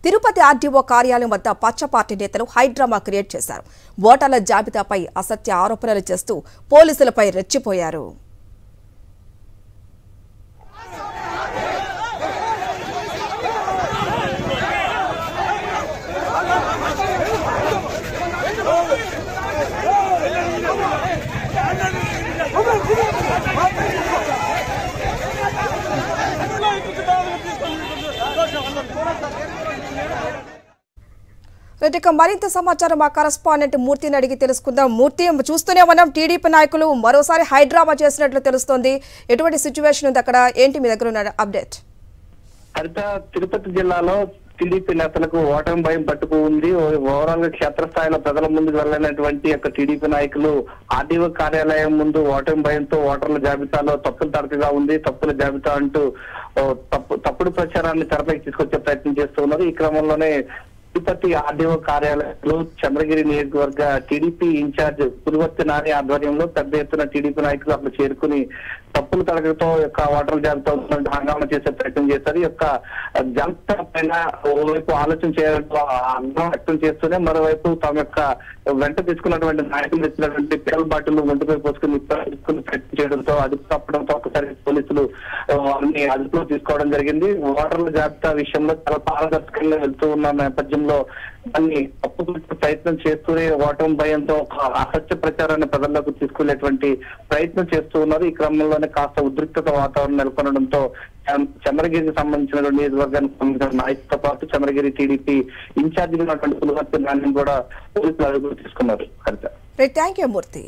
Tirupati RDO కార్యాలయం వద్ద పచ్చ పార్టీ నేతలు హైడ్రామా క్రియేట్ చేశారు. ఓటర్ల జాబితాపై అసత్య ఆరోపణలు చేస్తూ పోలీసులపై రెచ్చిపోయారు. మరింత సమాచారం మా కరెస్పాండెంట్ మూర్తిని అడిగి తెలుసుకుందాం. మూర్తి, చూస్తూనే ఉన్నాం టీడీపీ నాయకులు మరోసారి హైడ్రామా చేసినట్లు తెలుస్తోంది. ఎటువంటి సిచ్యువేషన్ ఉంది అక్కడ, ఏంటి మీ దగ్గర ఉన్న అప్డేట్? హరిత, తిరుపతి జిల్లాలో టీడీపీ నేతలకు ఓటమి భయం పట్టుకు ఉంది. ఓవరాల్ గా క్షేత్రస్థాయిలో ప్రజల ముందుకు వెళ్ళినటువంటి టీడీపీ నాయకులు ఆర్డీఓ కార్యాలయం ముందు ఓటమి భయంతో ఓటర్ల జాబితాలో తప్పులు తడకగా ఉంది, తప్పుల జాబితా అంటూ తప్పుడు ప్రచారాన్ని తెరపైకి తీసుకొచ్చే ప్రయత్నం చేస్తూ ఉన్నారు. ఈ క్రమంలోనే తిరుపతి ఆర్డీఓ కార్యాలయంలో చంద్రగిరి నియోజకవర్గ టీడీపీ ఇన్ఛార్జ్ పులివర్తి నాని ఆధ్వర్యంలో పెద్ద ఎత్తున టీడీపీ నాయకులు అక్కడ చేరుకుని తప్పుల తడకతో ఓటర్ల జాబితా హంగామా చేసే ప్రయత్నం చేశారు. జాబితా పైన ఓవైపు ఆలోచన చేయాలంటూ ఆగ్రహం వ్యక్తం చేస్తూనే మరోవైపు తమ యొక్క వెంట తీసుకున్నటువంటి నాయకులు ఇచ్చినటువంటి పేల బాటిల్ ఒంటిపై పోసుకుని ప్రయత్నం చేయడంతో అదుపు తప్పడంతో ఒకసారి పోలీసులు వారిని అదుపులో తీసుకోవడం జరిగింది. ఓటర్ల జాబితా విషయంలో చాలా పారదర్శకంగా వెళ్తూ ఉన్న నేపథ్యంలో దాన్ని తప్పుకొట్టే ప్రయత్నం చేస్తూనే ఓటమి భయంతో ఒక అసత్య ప్రచారాన్ని ప్రజల్లోకి తీసుకునేటువంటి ప్రయత్నం చేస్తూ ఉన్నారు. ఈ క్రమంలోనే కాస్త ఉద్రిక్తత వాతావరణం నెలకొనడంతో చంద్రగిరికి సంబంధించిన నియోజకవర్గానికి సంబంధించిన నాయకులతో పాటు చంద్రగిరి టీడీపీ ఇన్ఛార్జిగా ఉన్నటువంటి పులివర్తి నాని కూడా పోలీసులు అదుపులో తీసుకున్నారు. Thank you Murthy.